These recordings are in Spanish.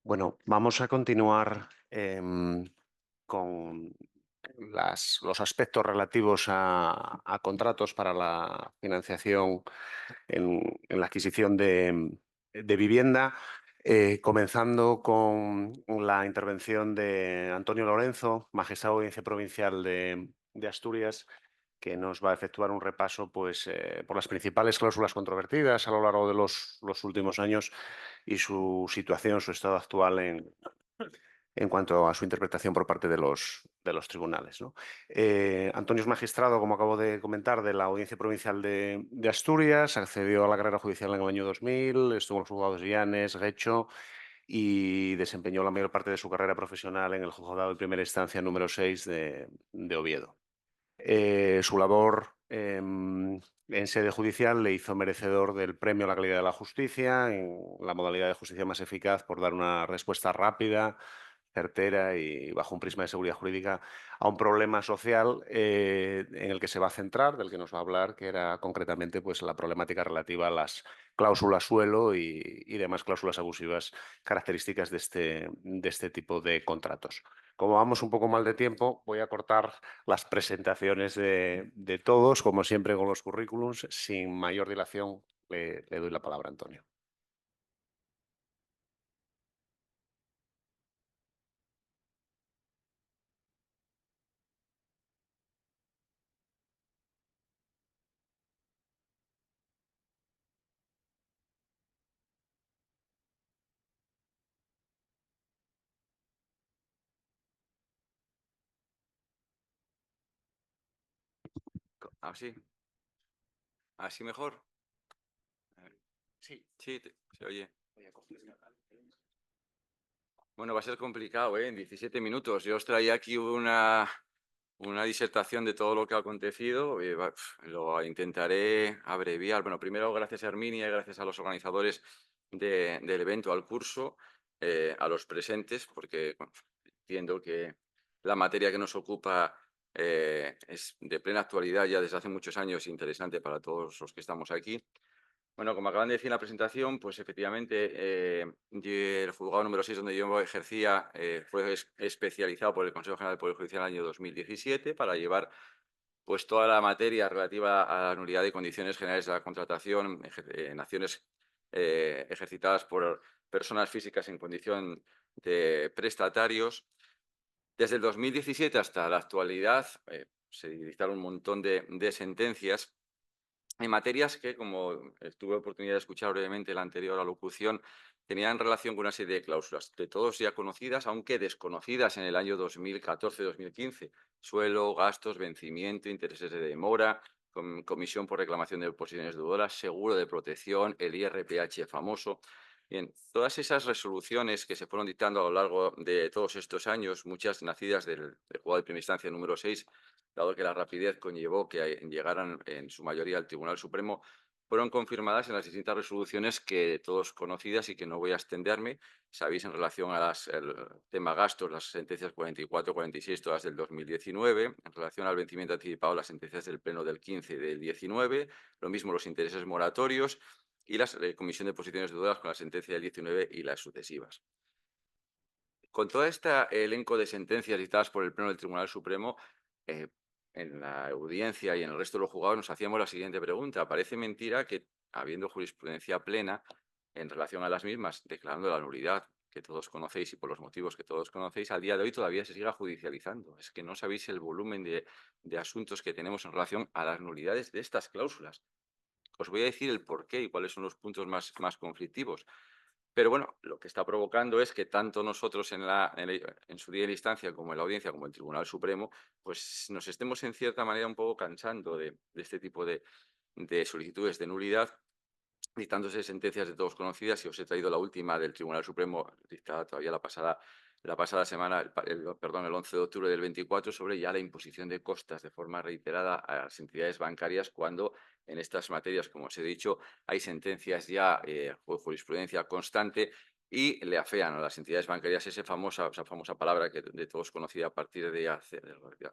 Bueno, vamos a continuar con los aspectos relativos a contratos para la financiación en la adquisición de vivienda, comenzando con la intervención de Antonio Lorenzo, magistrado de Audiencia Provincial de Asturias, que nos va a efectuar un repaso por las principales cláusulas controvertidas a lo largo de los últimos años y su situación, su estado actual en cuanto a su interpretación por parte de los tribunales, ¿no? Antonio es magistrado, como acabo de comentar, de la Audiencia Provincial de Asturias, accedió a la carrera judicial en el año 2000, estuvo en los juzgados de Llanes, Guecho y desempeñó la mayor parte de su carrera profesional en el juzgado de primera instancia número 6 de Oviedo. Su labor en sede judicial le hizo merecedor del Premio a la Calidad de la Justicia, en la modalidad de justicia más eficaz por dar una respuesta rápida, certera y bajo un prisma de seguridad jurídica a un problema social en el que se va a centrar, del que nos va a hablar, que era concretamente pues, la problemática relativa a las cláusulas suelo y demás cláusulas abusivas características de este tipo de contratos. Como vamos un poco mal de tiempo, voy a cortar las presentaciones de todos, como siempre con los currículums. Sin mayor dilación, le doy la palabra a Antonio. Así, así mejor. A ver. Sí, Sí, se oye. voy a coger Bueno, va a ser complicado, ¿eh? En 17 minutos. Yo os traía aquí una disertación de todo lo que ha acontecido. Lo intentaré abreviar. Bueno, primero, gracias a Herminia y gracias a los organizadores del evento, al curso, a los presentes, porque bueno, entiendo que la materia que nos ocupa es de plena actualidad ya desde hace muchos años, interesante para todos los que estamos aquí. Bueno, como acaban de decir en la presentación, pues efectivamente el juzgado número 6 donde yo ejercía fue especializado por el Consejo General del Poder Judicial en el año 2017 para llevar pues toda la materia relativa a la nulidad de condiciones generales de la contratación en acciones ejercitadas por personas físicas en condición de prestatarios. Desde el 2017 hasta la actualidad se dictaron un montón de sentencias en materias que, como tuve oportunidad de escuchar brevemente la anterior alocución, tenían relación con una serie de cláusulas, de todos ya conocidas, aunque desconocidas en el año 2014-2015. Suelo, gastos, vencimiento, intereses de demora, comisión por reclamación de posiciones deudoras, seguro de protección, el IRPH famoso. Bien, todas esas resoluciones que se fueron dictando a lo largo de todos estos años, muchas nacidas del juzgado de primera instancia número 6, dado que la rapidez conllevó que llegaran en su mayoría al Tribunal Supremo, fueron confirmadas en las distintas resoluciones que todos conocidas y que no voy a extenderme. Sabéis, en relación al tema gastos, las sentencias 44, 46, todas del 2019. En relación al vencimiento anticipado, las sentencias del Pleno del 15 y del 19. Lo mismo los intereses moratorios y la comisión de posiciones deudoras con la sentencia del 19 y las sucesivas. Con todo este elenco de sentencias dictadas por el Pleno del Tribunal Supremo, eh, en la audiencia y en el resto de los juzgados nos hacíamos la siguiente pregunta. Parece mentira que, habiendo jurisprudencia plena en relación a las mismas, declarando la nulidad que todos conocéis y por los motivos que todos conocéis, al día de hoy todavía se siga judicializando. Es que no sabéis el volumen de asuntos que tenemos en relación a las nulidades de estas cláusulas. Os voy a decir el porqué y cuáles son los puntos más conflictivos. Pero bueno, lo que está provocando es que tanto nosotros en su día de la instancia, como en la audiencia, como el Tribunal Supremo, pues nos estemos en cierta manera un poco cansando de este tipo de solicitudes de nulidad, dictándose sentencias de todos conocidas. Y os he traído la última del Tribunal Supremo, dictada todavía la pasada semana, perdón, el 11 de octubre del 24, sobre ya la imposición de costas de forma reiterada a las entidades bancarias cuando en estas materias, como os he dicho, hay sentencias ya, jurisprudencia constante, y le afean a las entidades bancarias esa famosa palabra que de todos conocida a partir de hace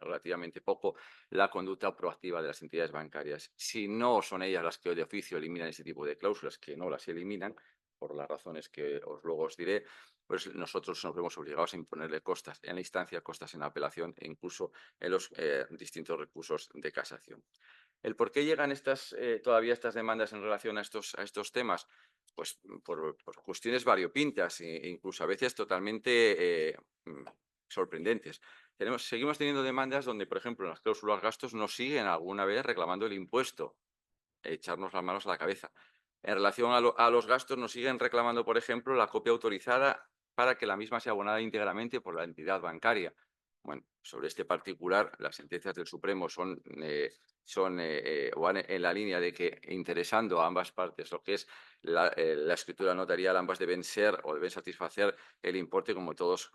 relativamente poco, la conducta proactiva de las entidades bancarias. Si no son ellas las que de oficio eliminan ese tipo de cláusulas, que no las eliminan, por las razones que luego os diré, pues nosotros nos vemos obligados a imponerle costas en la instancia, costas en la apelación e incluso en los distintos recursos de casación. ¿El por qué llegan todavía estas demandas en relación a estos temas? Pues por cuestiones variopintas e incluso a veces totalmente sorprendentes. Seguimos teniendo demandas donde, por ejemplo, en las cláusulas gastos nos siguen alguna vez reclamando el impuesto, echarnos las manos a la cabeza. En relación a los gastos nos siguen reclamando, por ejemplo, la copia autorizada para que la misma sea abonada íntegramente por la entidad bancaria. Bueno, sobre este particular, las sentencias del Supremo van en la línea de que interesando a ambas partes lo que es la escritura notarial, ambas deben ser o deben satisfacer el importe como todos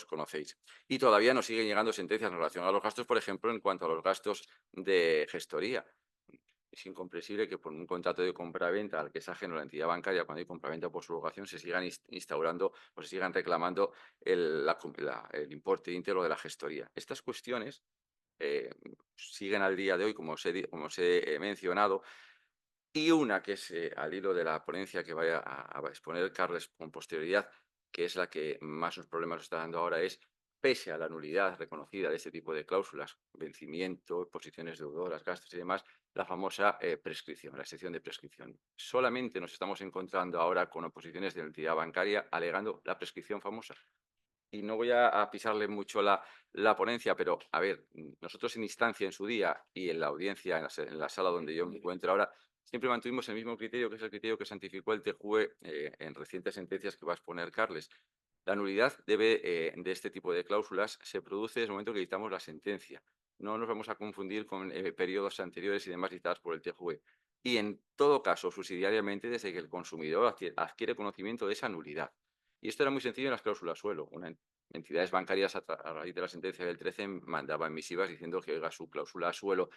conocéis. Y todavía nos siguen llegando sentencias en relación a los gastos, por ejemplo, en cuanto a los gastos de gestoría. Es incomprensible que por un contrato de compraventa al que es ajeno la entidad bancaria, cuando hay compraventa por subrogación, se sigan instaurando o se sigan reclamando el importe íntegro de la gestoría. Estas cuestiones eh, siguen al día de hoy, como os he mencionado, y una que es al hilo de la ponencia que vaya a exponer Carles con posterioridad, que es la que más los problemas nos está dando ahora, es pese a la nulidad reconocida de este tipo de cláusulas, vencimiento, posiciones deudoras, gastos y demás, la famosa prescripción, la excepción de prescripción. Solamente nos estamos encontrando ahora con oposiciones de la entidad bancaria alegando la prescripción famosa. Y no voy a pisarle mucho la ponencia, pero a ver, nosotros en instancia en su día y en la audiencia, en la sala donde yo me encuentro ahora, siempre mantuvimos el mismo criterio, que es el criterio que santificó el TJUE en recientes sentencias que va a exponer Carles. La nulidad de este tipo de cláusulas se produce desde el momento que dictamos la sentencia. No nos vamos a confundir con periodos anteriores y demás dictadas por el TJUE. Y en todo caso, subsidiariamente, desde que el consumidor adquiere conocimiento de esa nulidad. Y esto era muy sencillo en las cláusulas suelo. Entidades bancarias a raíz de la sentencia del 13 mandaban misivas diciendo que oiga, su cláusula suelo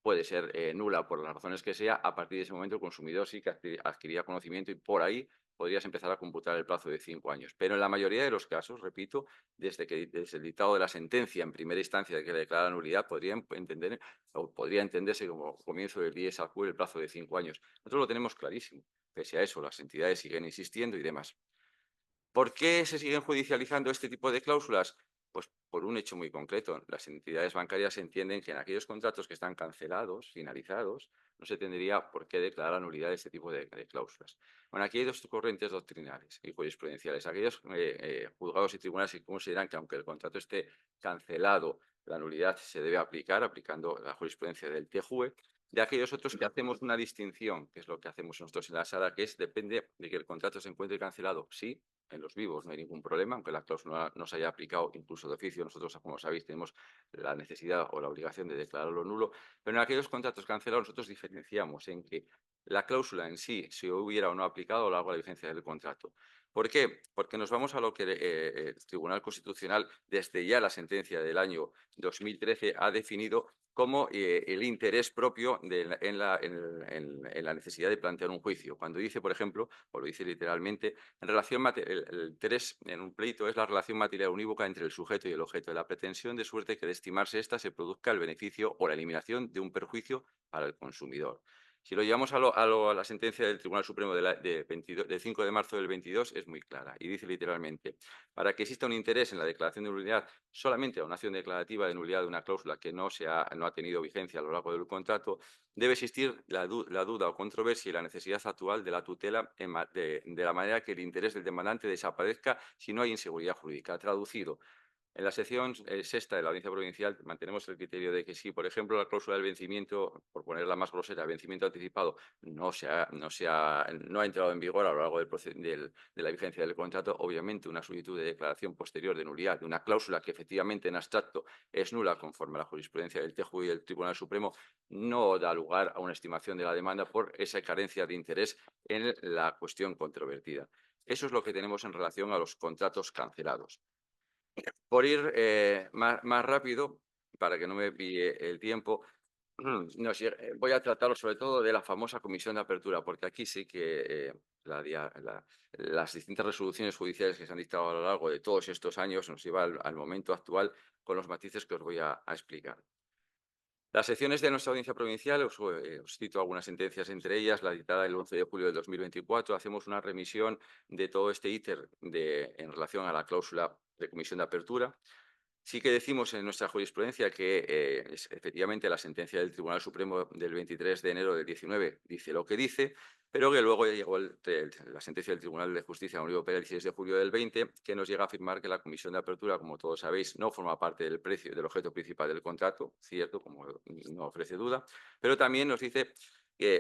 puede ser nula por las razones que sea. A partir de ese momento el consumidor sí que adquiría conocimiento y por ahí podrías empezar a computar el plazo de 5 años. Pero en la mayoría de los casos, repito, desde el dictado de la sentencia en primera instancia de que le declara nulidad, podría entenderse como comienzo del dies al el plazo de 5 años. Nosotros lo tenemos clarísimo. Pese a eso, las entidades siguen insistiendo y demás. ¿Por qué se siguen judicializando este tipo de cláusulas? Pues por un hecho muy concreto. Las entidades bancarias entienden que en aquellos contratos que están cancelados, finalizados, no se tendría por qué declarar nulidad de este tipo de cláusulas. Bueno, aquí hay dos corrientes doctrinales y jurisprudenciales. Aquellos juzgados y tribunales que consideran que aunque el contrato esté cancelado, la nulidad se debe aplicar aplicando la jurisprudencia del TJUE, de aquellos otros que hacemos una distinción, que es lo que hacemos nosotros en la sala, que es depende de que el contrato se encuentre cancelado, sí, en los vivos no hay ningún problema, aunque la cláusula no se haya aplicado incluso de oficio. Nosotros, como sabéis, tenemos la necesidad o la obligación de declararlo nulo, pero en aquellos contratos cancelados nosotros diferenciamos en que la cláusula en sí se hubiera o no aplicado a lo largo de la vigencia del contrato. ¿Por qué? Porque nos vamos a lo que el Tribunal Constitucional, desde ya la sentencia del año 2013, ha definido como el interés propio en la necesidad de plantear un juicio. Cuando dice, por ejemplo, o lo dice literalmente, el interés en un pleito es la relación material unívoca entre el sujeto y el objeto de la pretensión, de suerte que de estimarse ésta se produzca el beneficio o la eliminación de un perjuicio para el consumidor. Si lo llevamos a la sentencia del Tribunal Supremo del 5 de marzo del 22, es muy clara y dice literalmente: para que exista un interés en la declaración de nulidad solamente a una acción declarativa de nulidad de una cláusula que no ha tenido vigencia a lo largo del contrato, debe existir la duda o controversia y la necesidad actual de la tutela de la manera que el interés del demandante desaparezca si no hay inseguridad jurídica. Traducido, en la sección sexta de la Audiencia Provincial mantenemos el criterio de que si, por ejemplo, la cláusula del vencimiento, por ponerla más grosera, vencimiento anticipado, no ha entrado en vigor a lo largo de la vigencia del contrato, obviamente una solicitud de declaración posterior de nulidad de una cláusula que efectivamente en abstracto es nula conforme a la jurisprudencia del TJUE y del Tribunal Supremo, no da lugar a una estimación de la demanda por esa carencia de interés en la cuestión controvertida. Eso es lo que tenemos en relación a los contratos cancelados. Por ir más rápido, para que no me pille el tiempo, voy a tratar sobre todo de la famosa comisión de apertura, porque aquí sí que las distintas resoluciones judiciales que se han dictado a lo largo de todos estos años nos lleva al momento actual con los matices que os voy a explicar. Las secciones de nuestra audiencia provincial, os cito algunas sentencias, entre ellas la dictada el 11 de julio de 2024, hacemos una remisión de todo este íter en relación a la cláusula de comisión de apertura. Sí que decimos en nuestra jurisprudencia que efectivamente la sentencia del Tribunal Supremo del 23 de enero del 19 dice lo que dice, pero que luego ya llegó la sentencia del Tribunal de Justicia de la Unión Europea del 16 de julio del 20, que nos llega a afirmar que la comisión de apertura, como todos sabéis, no forma parte del precio, del objeto principal del contrato, cierto, como no ofrece duda, pero también nos dice que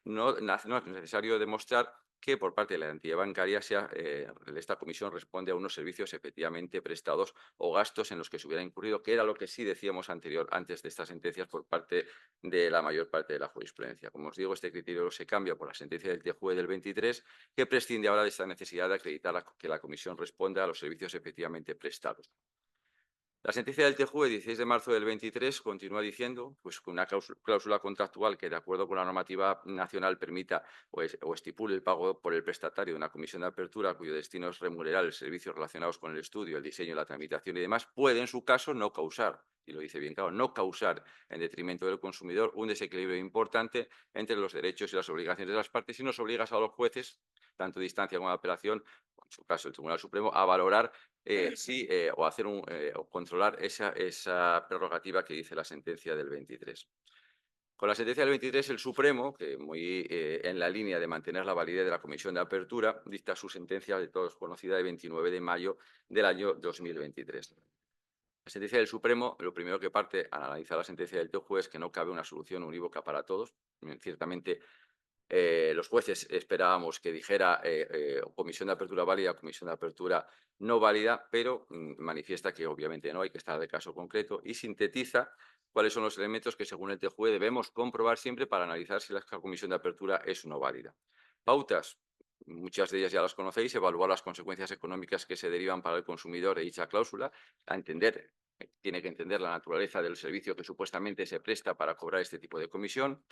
no es necesario demostrar que por parte de la entidad bancaria esta comisión responde a unos servicios efectivamente prestados o gastos en los que se hubiera incurrido, que era lo que sí decíamos antes de estas sentencias por parte de la mayor parte de la jurisprudencia. Como os digo, este criterio se cambia por la sentencia del TJUE del 23, que prescinde ahora de esta necesidad de acreditar que la comisión responde a los servicios efectivamente prestados. La sentencia del TJUE, 16 de marzo del 23, continúa diciendo pues, que una cláusula contractual que, de acuerdo con la normativa nacional, permita o estipule el pago por el prestatario de una comisión de apertura cuyo destino es remunerar los servicios relacionados con el estudio, el diseño, la tramitación y demás, puede, en su caso, no causar, y lo dice bien claro, no causar en detrimento del consumidor un desequilibrio importante entre los derechos y las obligaciones de las partes y nos obliga a los jueces, tanto de instancia como de apelación, en su caso el Tribunal Supremo, a valorar o hacer o controlar esa prerrogativa que dice la sentencia del 23. Con la sentencia del 23, el Supremo, que muy en la línea de mantener la validez de la comisión de apertura, dicta su sentencia de todos conocida de 29 de mayo del año 2023. La sentencia del Supremo, lo primero que parte al analizar la sentencia del TJUE es que no cabe una solución unívoca para todos. Ciertamente, los jueces esperábamos que dijera comisión de apertura válida o comisión de apertura no válida, pero manifiesta que obviamente no, hay que estar de caso concreto y sintetiza cuáles son los elementos que según el TJUE debemos comprobar siempre para analizar si la comisión de apertura es o no válida. Pautas, muchas de ellas ya las conocéis, evaluar las consecuencias económicas que se derivan para el consumidor de dicha cláusula, a entender, tiene que entender la naturaleza del servicio que supuestamente se presta para cobrar este tipo de comisión,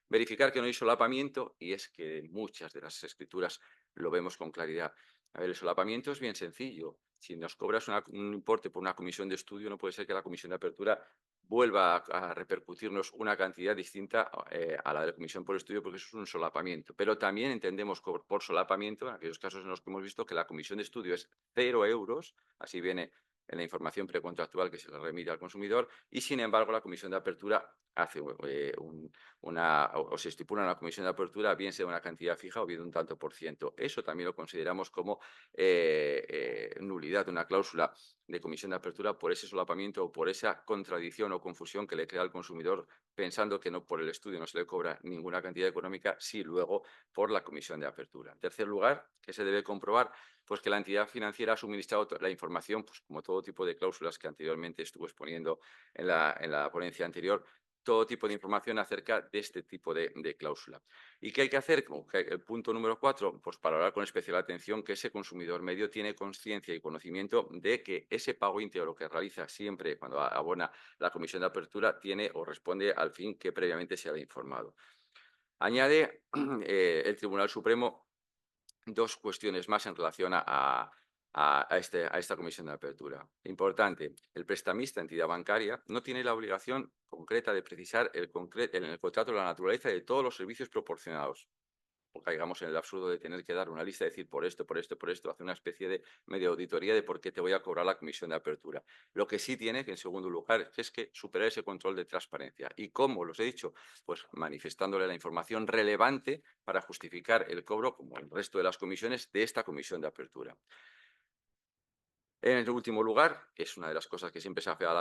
verificar que no hay solapamiento, y es que en muchas de las escrituras lo vemos con claridad. A ver, el solapamiento es bien sencillo. Si nos cobras un importe por una comisión de estudio, no puede ser que la comisión de apertura vuelva a repercutirnos una cantidad distinta a la de la comisión por estudio, porque eso es un solapamiento. Pero también entendemos por solapamiento, en aquellos casos en los que hemos visto que la comisión de estudio es 0 euros, así viene en la información precontractual que se le remite al consumidor, y sin embargo la comisión de apertura hace o se estipula una comisión de apertura, bien sea una cantidad fija o bien un tanto por ciento. Eso también lo consideramos como nulidad de una cláusula de comisión de apertura por ese solapamiento o por esa contradicción o confusión que le crea al consumidor pensando que no por el estudio no se le cobra ninguna cantidad económica, sí luego por la comisión de apertura. En tercer lugar, ¿qué se debe comprobar? Pues que la entidad financiera ha suministrado la información, pues como todo tipo de cláusulas que anteriormente estuvo exponiendo en la ponencia anterior, todo tipo de información acerca de este tipo de cláusula. ¿Y qué hay que hacer? Como que el punto número 4, pues para hablar con especial atención que ese consumidor medio tiene conciencia y conocimiento de que ese pago íntegro que realiza siempre cuando abona la comisión de apertura tiene o responde al fin que previamente se había informado. Añade el Tribunal Supremo dos cuestiones más en relación a esta comisión de apertura. Importante, el prestamista, entidad bancaria, no tiene la obligación concreta de precisar en el contrato la naturaleza de todos los servicios proporcionados. O caigamos en el absurdo de tener que dar una lista, decir por esto, por esto, por esto, hacer una especie de medio auditoría de por qué te voy a cobrar la comisión de apertura. Lo que sí tiene, que en segundo lugar, es que superar ese control de transparencia. ¿Y cómo? Los he dicho, pues manifestándole la información relevante para justificar el cobro, como el resto de las comisiones, de esta comisión de apertura. En el último lugar, que es una de las cosas que siempre se hace a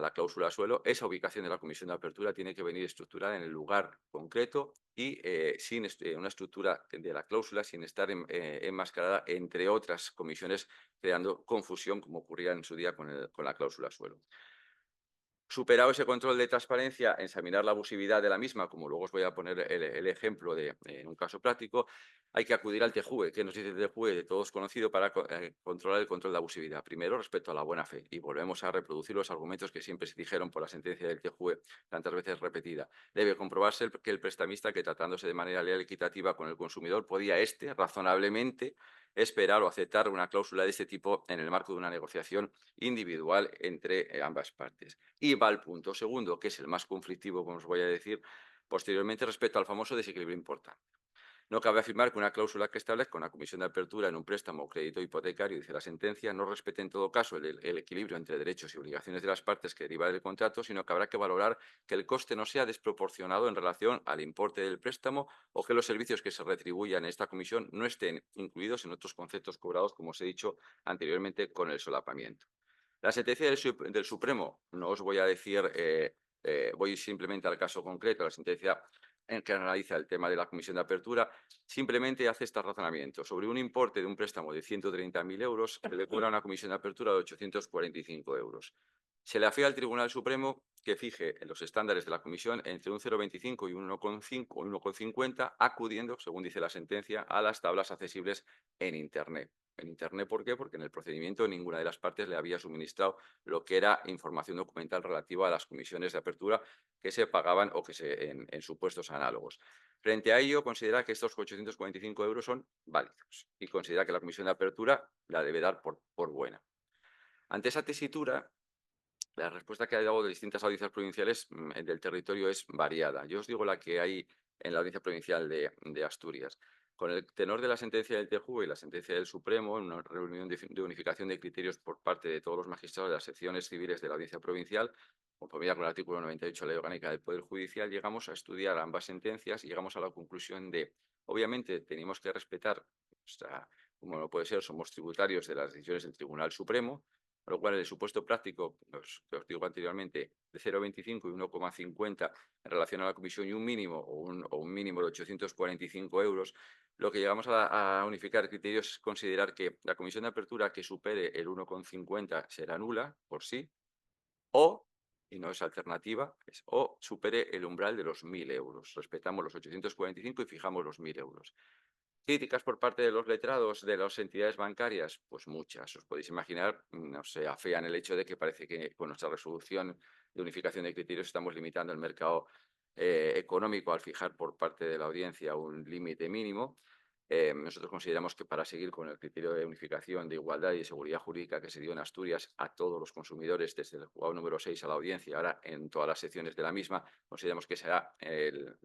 la cláusula suelo, esa ubicación de la comisión de apertura tiene que venir estructurada en el lugar concreto y sin una estructura de la cláusula sin estar enmascarada entre otras comisiones, creando confusión como ocurría en su día con la cláusula suelo. Superado ese control de transparencia, examinar la abusividad de la misma, como luego os voy a poner el ejemplo en un caso práctico, hay que acudir al TJUE. ¿Qué nos dice el TJUE? De todos conocido para controlar el control de abusividad. Primero, respecto a la buena fe. Y volvemos a reproducir los argumentos que siempre se dijeron por la sentencia del TJUE, tantas veces repetida. Debe comprobarse que el prestamista, que tratándose de manera leal y equitativa con el consumidor, podía razonablemente esperar o aceptar una cláusula de este tipo en el marco de una negociación individual entre ambas partes. Y va al punto segundo, que es el más conflictivo, como os voy a decir posteriormente, respecto al famoso desequilibrio importante. No cabe afirmar que una cláusula que establezca una comisión de apertura en un préstamo o crédito hipotecario, dice la sentencia, no respete en todo caso el equilibrio entre derechos y obligaciones de las partes que deriva del contrato, sino que habrá que valorar que el coste no sea desproporcionado en relación al importe del préstamo o que los servicios que se retribuyan en esta comisión no estén incluidos en otros conceptos cobrados, como os he dicho anteriormente, con el solapamiento. La sentencia del Supremo, no os voy a decir, voy simplemente al caso concreto, la sentencia en que analiza el tema de la comisión de apertura, simplemente hace este razonamiento. Sobre un importe de un préstamo de 130.000 euros, se le cobra una comisión de apertura de 845 euros. Se le afea al Tribunal Supremo que fije en los estándares de la comisión entre un 0,25 y un 1,5 o 1,50, acudiendo, según dice la sentencia, a las tablas accesibles en Internet. En Internet, ¿por qué? Porque en el procedimiento ninguna de las partes le había suministrado lo que era información documental relativa a las comisiones de apertura que se pagaban o que en supuestos análogos. Frente a ello, considera que estos 845 euros son válidos y considera que la comisión de apertura la debe dar por buena. Ante esa tesitura, la respuesta que ha dado de distintas audiencias provinciales del territorio es variada. Yo os digo la que hay en la Audiencia Provincial de Asturias. Con el tenor de la sentencia del TJUE y la sentencia del Supremo, en una reunión de unificación de criterios por parte de todos los magistrados de las secciones civiles de la Audiencia Provincial, conformidad con el artículo 98 de la Ley Orgánica del Poder Judicial, llegamos a estudiar ambas sentencias y llegamos a la conclusión de, obviamente, tenemos que respetar, como no puede ser, somos tributarios de las decisiones del Tribunal Supremo, con lo cual, en el supuesto práctico, que os digo anteriormente, de 0,25 y 1,50 en relación a la comisión y un mínimo o un mínimo de 845 euros, lo que llegamos a unificar criterios es considerar que la comisión de apertura que supere el 1,50 será nula por sí, o, y no es alternativa, es o supere el umbral de los 1.000 euros. Respetamos los 845 y fijamos los 1.000 euros. Críticas por parte de los letrados de las entidades bancarias, pues muchas. Os podéis imaginar, no se afean el hecho de que parece que con nuestra resolución de unificación de criterios estamos limitando el mercado económico al fijar por parte de la audiencia un límite mínimo. Nosotros consideramos que para seguir con el criterio de unificación, de igualdad y de seguridad jurídica que se dio en Asturias a todos los consumidores desde el juzgado número 6 a la audiencia, ahora en todas las secciones de la misma, consideramos que será el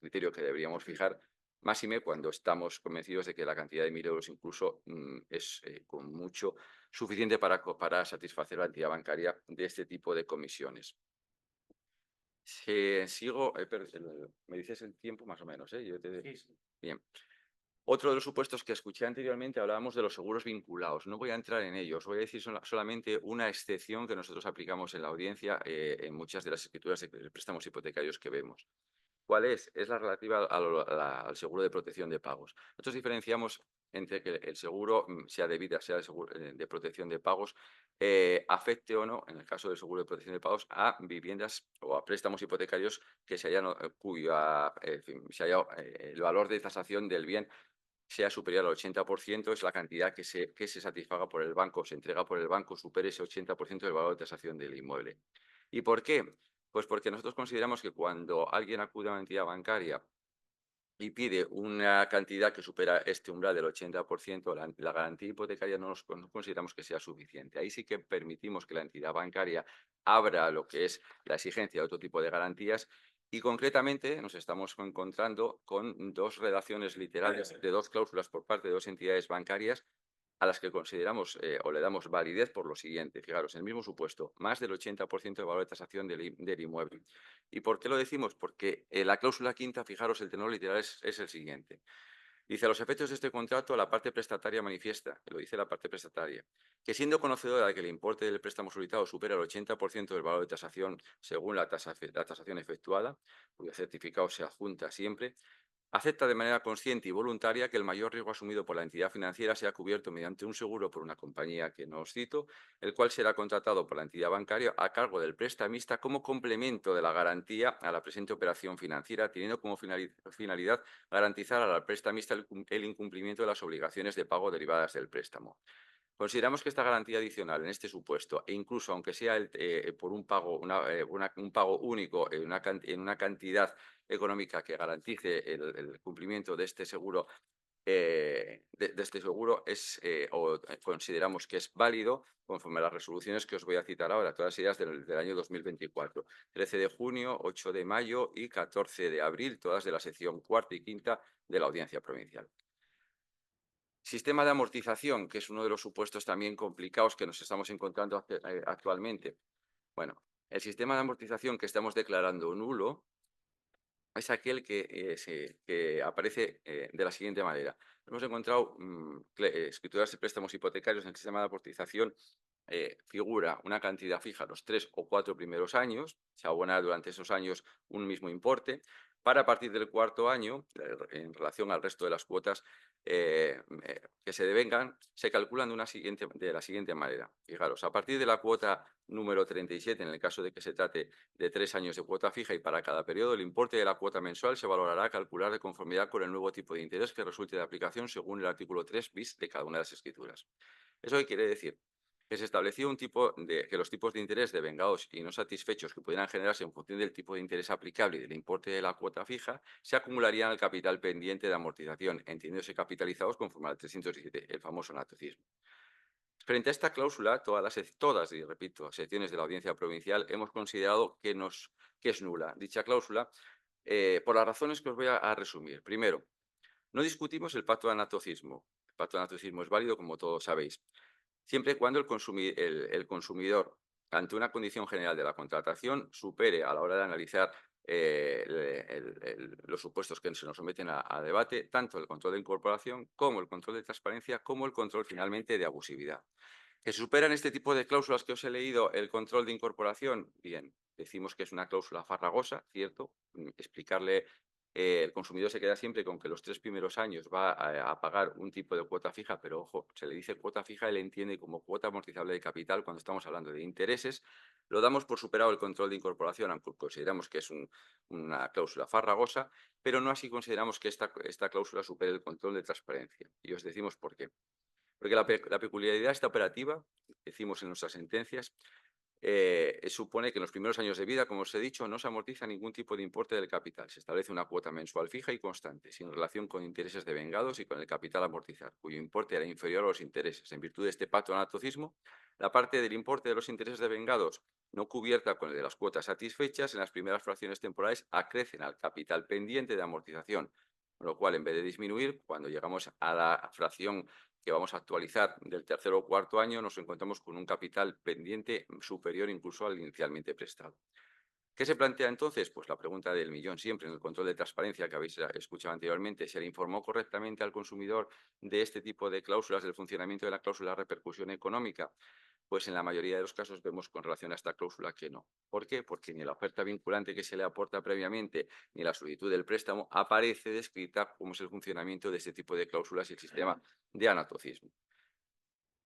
criterio que deberíamos fijar. Máxime cuando estamos convencidos de que la cantidad de 1.000 euros incluso es con mucho suficiente para satisfacer la entidad bancaria de este tipo de comisiones. Sigo, me dices el tiempo más o menos, ¿eh? Sí, sí. Bien. Otro de los supuestos que escuché anteriormente hablábamos de los seguros vinculados. No voy a entrar en ellos, voy a decir solamente una excepción que nosotros aplicamos en la audiencia en muchas de las escrituras de préstamos hipotecarios que vemos. ¿Cuál es? Es la relativa al seguro de protección de pagos. Nosotros diferenciamos entre que el seguro sea de vida, sea de protección de pagos, afecte o no, en el caso del seguro de protección de pagos, a viviendas o a préstamos hipotecarios que se hayan, en fin, el valor de tasación del bien sea superior al 80%, es la cantidad que se satisfaga por el banco, se entrega por el banco, supere ese 80% del valor de tasación del inmueble. ¿Y por qué? Pues porque nosotros consideramos que cuando alguien acude a una entidad bancaria y pide una cantidad que supera este umbral del 80%, la garantía hipotecaria no consideramos que sea suficiente. Ahí sí que permitimos que la entidad bancaria abra lo que es la exigencia de otro tipo de garantías y concretamente nos estamos encontrando con dos redacciones literales de dos cláusulas por parte de dos entidades bancarias a las que consideramos o le damos validez por lo siguiente. Fijaros, en el mismo supuesto, más del 80% del valor de tasación del inmueble. ¿Y por qué lo decimos? Porque la cláusula quinta, fijaros, el tenor literal es el siguiente. Dice, a los efectos de este contrato, la parte prestataria manifiesta, que lo dice la parte prestataria, que siendo conocedora de que el importe del préstamo solicitado supera el 80% del valor de tasación según la tasación efectuada, cuyo certificado se adjunta siempre, acepta de manera consciente y voluntaria que el mayor riesgo asumido por la entidad financiera sea cubierto mediante un seguro por una compañía que no os cito, el cual será contratado por la entidad bancaria a cargo del prestamista como complemento de la garantía a la presente operación financiera, teniendo como finalidad garantizar al prestamista el incumplimiento de las obligaciones de pago derivadas del préstamo. Consideramos que esta garantía adicional en este supuesto, e incluso aunque sea por un pago, un pago único en una cantidad económica que garantice el cumplimiento de este seguro, de este seguro consideramos que es válido conforme a las resoluciones que os voy a citar ahora, todas ellas del año 2024. 13 de junio, 8 de mayo y 14 de abril, todas de la sección cuarta y quinta de la Audiencia Provincial. Sistema de amortización, que es uno de los supuestos también complicados que nos estamos encontrando actualmente. Bueno, el sistema de amortización que estamos declarando nulo es aquel que aparece de la siguiente manera. Hemos encontrado escrituras de préstamos hipotecarios en el sistema de amortización. Figura una cantidad fija los 3 o 4 primeros años, se abona durante esos años un mismo importe, para a partir del cuarto año, en relación al resto de las cuotas que se devengan, se calculan de la siguiente manera. Fijaros, a partir de la cuota número 37, en el caso de que se trate de 3 años de cuota fija y para cada periodo, el importe de la cuota mensual se valorará a calcular de conformidad con el nuevo tipo de interés que resulte de aplicación según el artículo 3 bis de cada una de las escrituras. ¿Eso qué quiere decir? Que se estableció que los tipos de interés devengados y no satisfechos que pudieran generarse en función del tipo de interés aplicable y del importe de la cuota fija se acumularían al capital pendiente de amortización, entendiéndose capitalizados conforme al 317, el famoso natocismo. Frente a esta cláusula, todas, y repito, secciones de la Audiencia Provincial hemos considerado que es nula dicha cláusula por las razones que os voy a resumir. Primero, no discutimos el pacto de anatocismo. El pacto de anatocismo es válido, como todos sabéis, siempre y cuando el consumidor, ante una condición general de la contratación, supere a la hora de analizar los supuestos que se nos someten a debate, tanto el control de incorporación como el control de transparencia, como el control finalmente de abusividad. ¿Que superan este tipo de cláusulas que os he leído el control de incorporación? Bien, decimos que es una cláusula farragosa, ¿cierto? Explicarle, el consumidor se queda siempre con que los 3 primeros años va a pagar un tipo de cuota fija, pero ojo, se le dice cuota fija, él entiende como cuota amortizable de capital cuando estamos hablando de intereses. Lo damos por superado el control de incorporación, aunque consideramos que es una cláusula farragosa, pero no así consideramos que esta cláusula supere el control de transparencia. Y os decimos por qué. Porque la peculiaridad de esta operativa, decimos en nuestras sentencias, supone que en los primeros años de vida, como os he dicho, no se amortiza ningún tipo de importe del capital. Se establece una cuota mensual fija y constante, sin relación con intereses devengados y con el capital a amortizar, cuyo importe era inferior a los intereses. En virtud de este pacto de anatocismo, la parte del importe de los intereses devengados no cubierta con el de las cuotas satisfechas en las primeras fracciones temporales acrecen al capital pendiente de amortización, con lo cual, en vez de disminuir, cuando llegamos a la fracción que vamos a actualizar del tercer o cuarto año, nos encontramos con un capital pendiente superior incluso al inicialmente prestado. ¿Qué se plantea entonces? Pues la pregunta del millón siempre en el control de transparencia que habéis escuchado anteriormente. ¿Se le informó correctamente al consumidor de este tipo de cláusulas, del funcionamiento de la cláusula de repercusión económica? Pues en la mayoría de los casos vemos con relación a esta cláusula que no. ¿Por qué? Porque ni la oferta vinculante que se le aporta previamente ni la solicitud del préstamo aparece descrita cómo es el funcionamiento de este tipo de cláusulas y el sistema de anatocismo.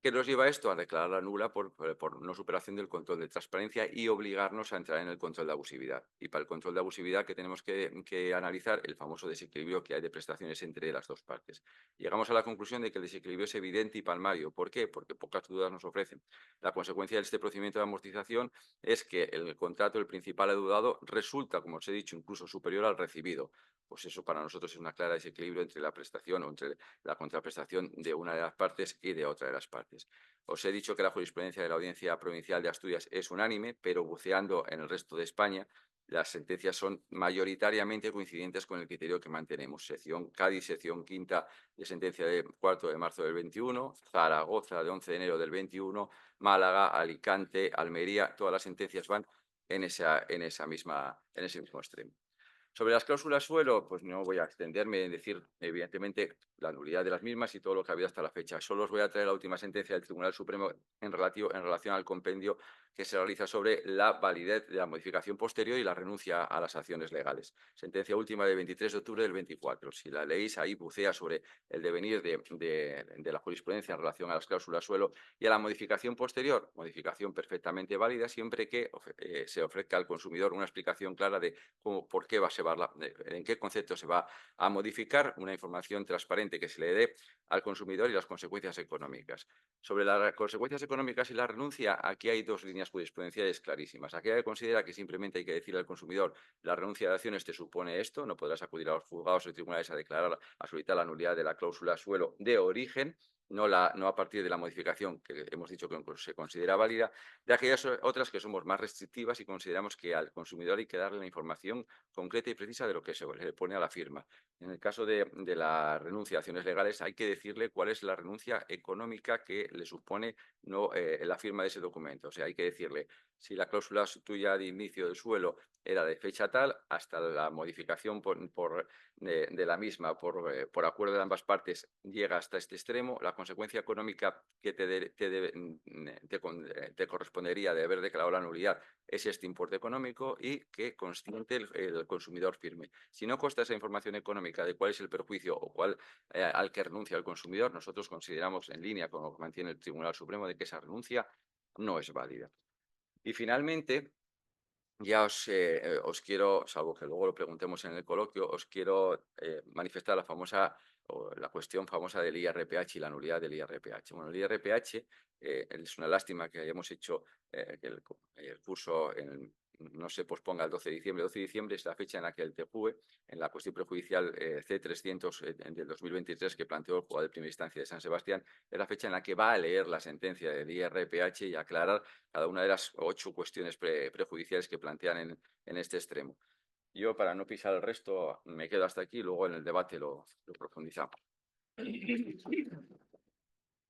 ¿Qué nos lleva esto? A declararla nula por no superación del control de transparencia y obligarnos a entrar en el control de abusividad. Y para el control de abusividad, ¿que tenemos que analizar? El famoso desequilibrio que hay de prestaciones entre las dos partes. Llegamos a la conclusión de que el desequilibrio es evidente y palmario. ¿Por qué? Porque pocas dudas nos ofrecen. La consecuencia de este procedimiento de amortización es que el contrato, el principal adeudado, resulta, como os he dicho, incluso superior al recibido. Pues eso para nosotros es una clara desequilibrio entre la prestación o entre la contraprestación de una de las partes y de otra de las partes. Os he dicho que la jurisprudencia de la Audiencia Provincial de Asturias es unánime, pero buceando en el resto de España, las sentencias son mayoritariamente coincidentes con el criterio que mantenemos. Sección Cádiz, sección quinta de sentencia de 4 de marzo del 21, Zaragoza de 11 de enero del 21, Málaga, Alicante, Almería, todas las sentencias van en ese mismo extremo. Sobre las cláusulas suelo, pues no voy a extenderme en decir, evidentemente, la nulidad de las mismas y todo lo que ha habido hasta la fecha. Solo os voy a traer la última sentencia del Tribunal Supremo en relación al compendio que se realiza sobre la validez de la modificación posterior y la renuncia a las acciones legales. Sentencia última de 23 de octubre del 24. Si la leéis, ahí bucea sobre el devenir de la jurisprudencia en relación a las cláusulas suelo y a la modificación posterior. Modificación perfectamente válida siempre que se ofrezca al consumidor una explicación clara de por qué en qué concepto se va a modificar, una información transparente eficiente que se le dé al consumidor y las consecuencias económicas. Sobre las consecuencias económicas y la renuncia, aquí hay dos líneas jurisprudenciales clarísimas. Aquella que considera que simplemente hay que decirle al consumidor la renuncia de acciones te supone esto, no podrás acudir a los juzgados o tribunales a declarar, a solicitar la nulidad de la cláusula suelo de origen, no a partir de la modificación que hemos dicho que se considera válida, de aquellas otras que somos más restrictivas y consideramos que al consumidor hay que darle la información concreta y precisa de lo que se le pone a la firma. En el caso de la renuncia a acciones legales, hay que decirle cuál es la renuncia económica que le supone la firma de ese documento. O sea, hay que decirle si la cláusula tuya de inicio del suelo era de fecha tal, hasta la modificación de la misma por acuerdo de ambas partes llega hasta este extremo, la consecuencia económica que te correspondería de haber declarado la nulidad es este importe económico y que constante el consumidor firme. Si no consta esa información económica de cuál es el perjuicio o cuál al que renuncia el consumidor, nosotros consideramos en línea con lo que mantiene el Tribunal Supremo de que esa renuncia no es válida. Y finalmente, ya os quiero, salvo que luego lo preguntemos en el coloquio, os quiero manifestar la famosa o la cuestión famosa del IRPH y la nulidad del IRPH. Bueno, el IRPH es una lástima que hayamos hecho que el curso no se posponga el 12 de diciembre. El 12 de diciembre es la fecha en la que el TJUE, en la cuestión prejudicial C300 del 2023 que planteó el juzgado de primera instancia de San Sebastián, es la fecha en la que va a leer la sentencia del IRPH y aclarar cada una de las 8 cuestiones prejudiciales que plantean en este extremo. Yo, para no pisar el resto, me quedo hasta aquí y luego en el debate lo profundizamos.